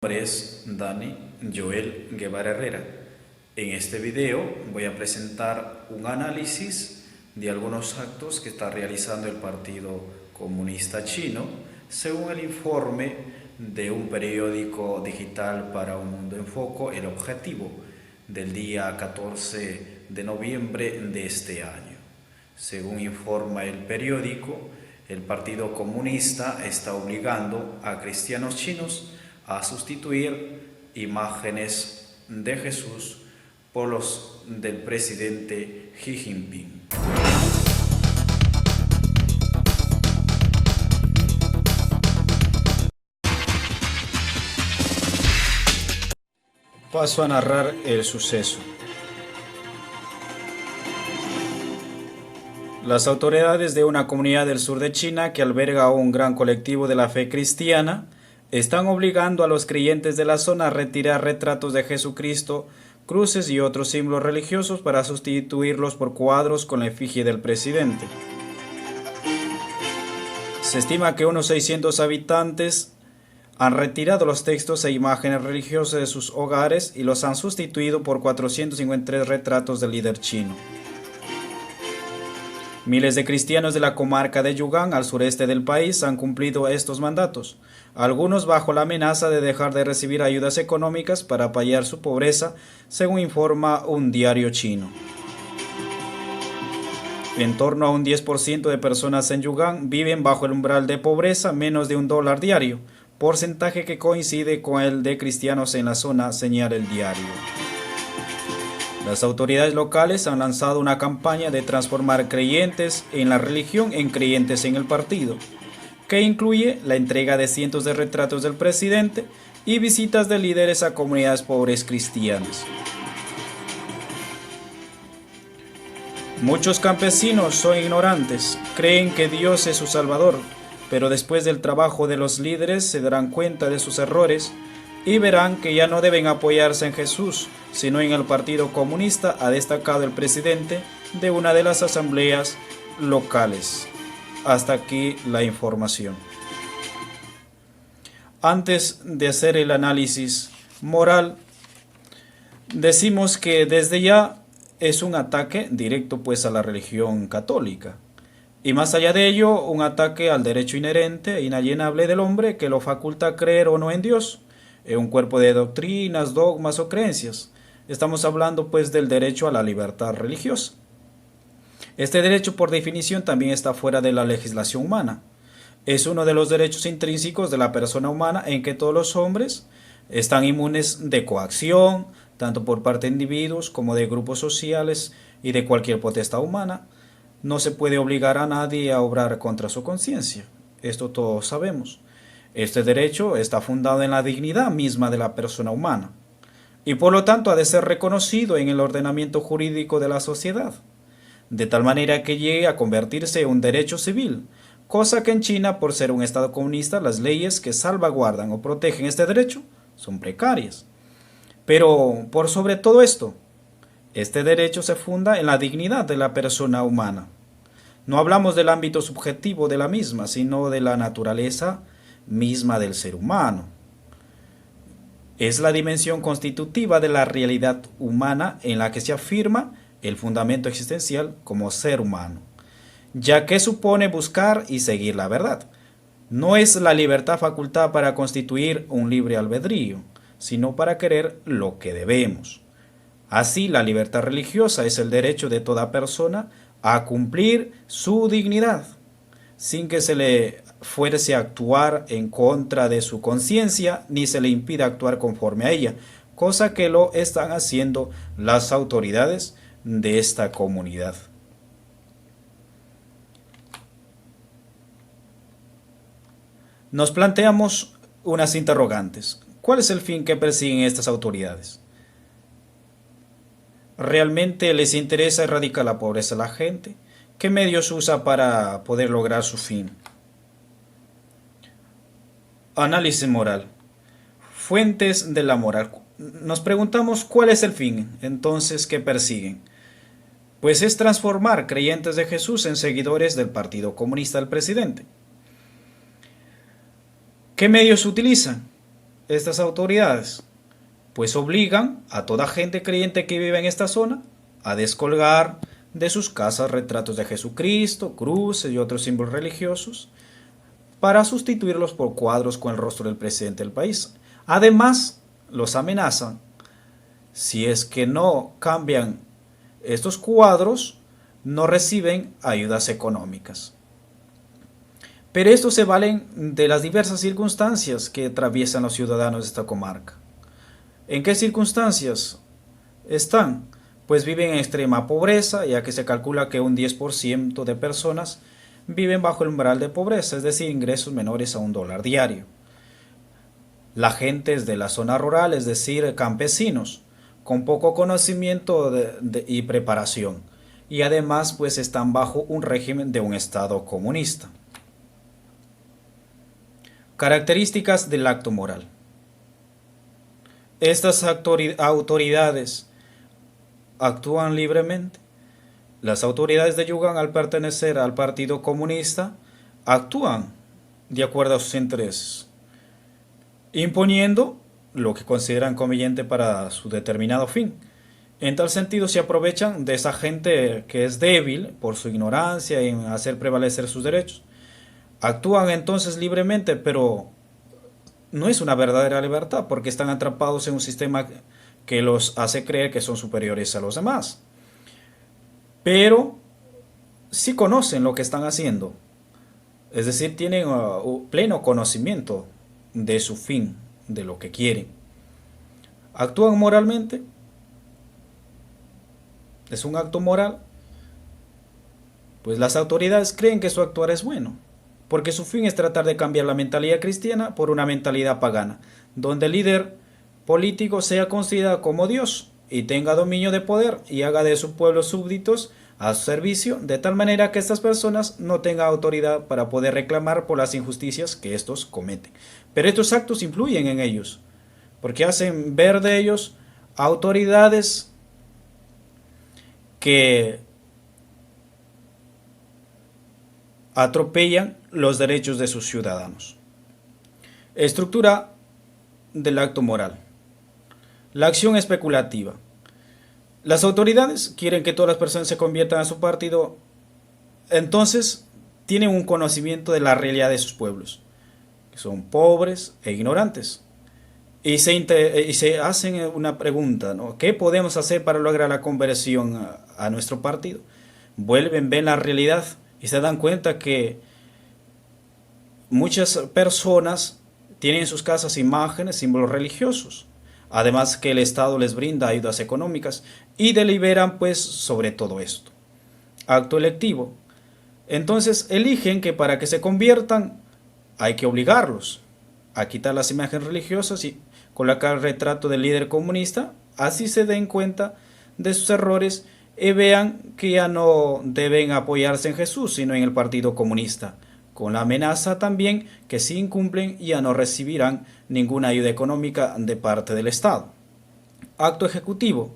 Nombre es Dani Joel Guevara Herrera. En este video voy a presentar un análisis de algunos actos que está realizando el Partido Comunista Chino según el informe de un periódico digital para un mundo en foco, El Objetivo, del día 14 de noviembre de este año. Según informa el periódico, el Partido Comunista está obligando a cristianos chinos a sustituir imágenes de Jesús por los del presidente Xi Jinping. Paso a narrar el suceso. Las autoridades de una comunidad del sur de China que alberga un gran colectivo de la fe cristiana están obligando a los creyentes de la zona a retirar retratos de Jesucristo, cruces y otros símbolos religiosos para sustituirlos por cuadros con la efigie del presidente. Se estima que unos 600 habitantes han retirado los textos e imágenes religiosas de sus hogares y los han sustituido por 453 retratos del líder chino. Miles de cristianos de la comarca de Yunnan, al sureste del país, han cumplido estos mandatos, algunos bajo la amenaza de dejar de recibir ayudas económicas para paliar su pobreza, según informa un diario chino. En torno a un 10% de personas en Yunnan viven bajo el umbral de pobreza, menos de $1 diario, porcentaje que coincide con el de cristianos en la zona, señala el diario. Las autoridades locales han lanzado una campaña de transformar creyentes en la religión en creyentes en el partido, que incluye la entrega de cientos de retratos del presidente y visitas de líderes a comunidades pobres cristianas. Muchos campesinos son ignorantes, creen que Dios es su salvador, pero después del trabajo de los líderes se darán cuenta de sus errores y verán que ya no deben apoyarse en Jesús, sino en el Partido Comunista, ha destacado el presidente de una de las asambleas locales. Hasta aquí la información. Antes de hacer el análisis moral, decimos que desde ya es un ataque directo pues a la religión católica. Y más allá de ello, un ataque al derecho inherente e inalienable del hombre que lo faculta a creer o no en Dios, en un cuerpo de doctrinas, dogmas o creencias. Estamos hablando pues del derecho a la libertad religiosa. Este derecho por definición también está fuera de la legislación humana. Es uno de los derechos intrínsecos de la persona humana en que todos los hombres están inmunes de coacción, tanto por parte de individuos como de grupos sociales y de cualquier potestad humana. No se puede obligar a nadie a obrar contra su conciencia. Esto todos sabemos. Este derecho está fundado en la dignidad misma de la persona humana y por lo tanto ha de ser reconocido en el ordenamiento jurídico de la sociedad, de tal manera que llegue a convertirse en un derecho civil, cosa que en China, por ser un estado comunista, las leyes que salvaguardan o protegen este derecho son precarias. Pero por sobre todo esto, este derecho se funda en la dignidad de la persona humana. No hablamos del ámbito subjetivo de la misma, sino de la naturaleza misma del ser humano. Es la dimensión constitutiva de la realidad humana en la que se afirma el fundamento existencial como ser humano, ya que supone buscar y seguir la verdad. No es la libertad facultada para constituir un libre albedrío, sino para querer lo que debemos. Así, la libertad religiosa es el derecho de toda persona a cumplir su dignidad, sin que se le fuerce a actuar en contra de su conciencia, ni se le impida actuar conforme a ella, cosa que lo están haciendo las autoridades de esta comunidad. Nos planteamos unas interrogantes. ¿Cuál es el fin que persiguen estas autoridades? ¿Realmente les interesa erradicar la pobreza a la gente? ¿Qué medios usa para poder lograr su fin? Análisis moral. Fuentes de la moral. Nos preguntamos cuál es el fin, entonces, que persiguen. Pues es transformar creyentes de Jesús en seguidores del Partido Comunista del presidente. ¿Qué medios utilizan? estas autoridades? Pues obligan a toda gente creyente que vive en esta zona a descolgar de sus casas retratos de Jesucristo, cruces y otros símbolos religiosos para sustituirlos por cuadros con el rostro del presidente del país. Además, los amenazan si es que no cambian estos cuadros, no reciben ayudas económicas. Pero estos se valen de las diversas circunstancias que atraviesan los ciudadanos de esta comarca. ¿En qué circunstancias están? Pues viven en extrema pobreza, ya que se calcula que un 10% de personas viven bajo el umbral de pobreza, es decir, ingresos menores a $1 diario. La gente es de la zona rural, es decir, campesinos, con poco conocimiento y preparación, y además pues están bajo un régimen de un Estado comunista. Características del acto moral. Estas autoridades actúan libremente. Las autoridades de Yugán, al pertenecer al Partido Comunista, actúan de acuerdo a sus intereses, imponiendo lo que consideran conveniente para su determinado fin. En tal sentido, se aprovechan de esa gente que es débil por su ignorancia en hacer prevalecer sus derechos. Actúan entonces libremente, pero no es una verdadera libertad porque están atrapados en un sistema que los hace creer que son superiores a los demás. Pero sí conocen lo que están haciendo, es decir, tienen pleno conocimiento de su fin, de lo que quieren. Actúan moralmente, es un acto moral, pues las autoridades creen que su actuar es bueno, porque su fin es tratar de cambiar la mentalidad cristiana por una mentalidad pagana, donde el líder político sea considerado como Dios y tenga dominio de poder y haga de su pueblo súbditos a su servicio, de tal manera que estas personas no tengan autoridad para poder reclamar por las injusticias que estos cometen. Pero estos actos influyen en ellos, porque hacen ver de ellos autoridades que atropellan los derechos de sus ciudadanos. Estructura del acto moral. La acción especulativa. Las autoridades quieren que todas las personas se conviertan a su partido, entonces tienen un conocimiento de la realidad de sus pueblos, que son pobres e ignorantes. Y se hacen una pregunta, ¿no? ¿Qué podemos hacer para lograr la conversión a nuestro partido? Vuelven, ven la realidad y se dan cuenta que muchas personas tienen en sus casas imágenes, símbolos religiosos. Además que el Estado les brinda ayudas económicas y deliberan pues sobre todo esto. Acto electivo. Entonces eligen que para que se conviertan hay que obligarlos a quitar las imágenes religiosas y colocar el retrato del líder comunista, así se den cuenta de sus errores y vean que ya no deben apoyarse en Jesús, sino en el Partido Comunista, con la amenaza también que si incumplen ya no recibirán ninguna ayuda económica de parte del Estado. Acto ejecutivo.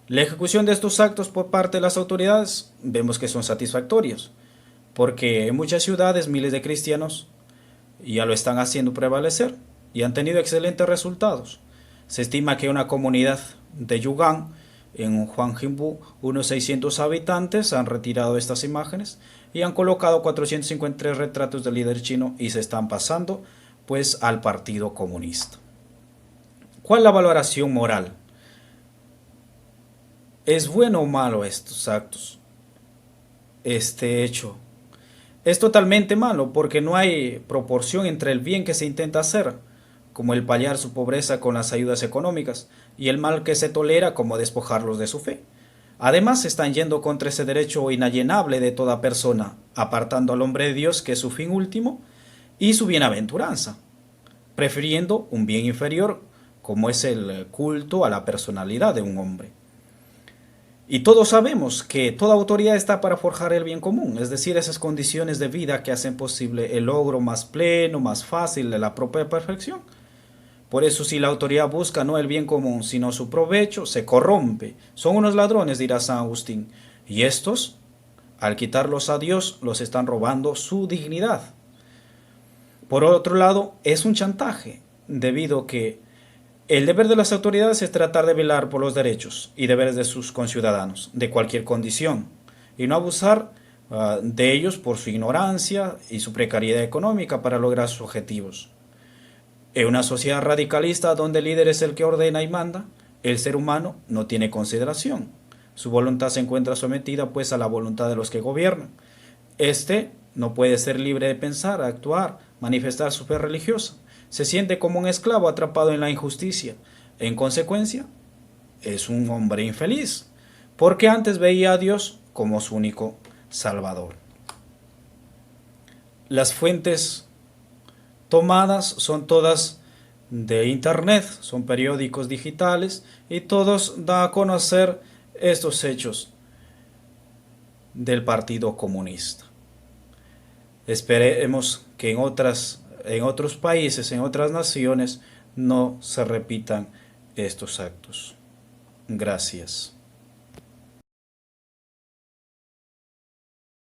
La ejecución de estos actos por parte de las autoridades vemos que son satisfactorios, porque en muchas ciudades miles de cristianos ya lo están haciendo prevalecer y han tenido excelentes resultados. Se estima que una comunidad de Yugán, en Hwangjimbú, unos 600 habitantes han retirado estas imágenes y han colocado 453 retratos del líder chino y se están pasando pues al Partido Comunista. ¿Cuál es la valoración moral? ¿Es bueno o malo estos actos? Este hecho es totalmente malo porque no hay proporción entre el bien que se intenta hacer, como el paliar su pobreza con las ayudas económicas, y el mal que se tolera como despojarlos de su fe. Además, están yendo contra ese derecho inalienable de toda persona, apartando al hombre de Dios, que es su fin último, y su bienaventuranza, prefiriendo un bien inferior, como es el culto a la personalidad de un hombre. Y todos sabemos que toda autoridad está para forjar el bien común, es decir, esas condiciones de vida que hacen posible el logro más pleno, más fácil de la propia perfección. Por eso si la autoridad busca no el bien común, sino su provecho, se corrompe. Son unos ladrones, dirá San Agustín. Y estos, al quitarlos a Dios, los están robando su dignidad. Por otro lado, es un chantaje. debido que el deber de las autoridades es tratar de velar por los derechos y deberes de sus conciudadanos, de cualquier condición, y no abusar de ellos por su ignorancia y su precariedad económica para lograr sus objetivos. En una sociedad radicalista donde el líder es el que ordena y manda, el ser humano no tiene consideración. Su voluntad se encuentra sometida pues a la voluntad de los que gobiernan. Este no puede ser libre de pensar, actuar, manifestar su fe religiosa. Se siente como un esclavo atrapado en la injusticia. En consecuencia, es un hombre infeliz, porque antes veía a Dios como su único Salvador. Las fuentes tomadas son todas de internet, son periódicos digitales y todos dan a conocer estos hechos del Partido Comunista. Esperemos que en otros países, en otras naciones, no se repitan estos actos. Gracias.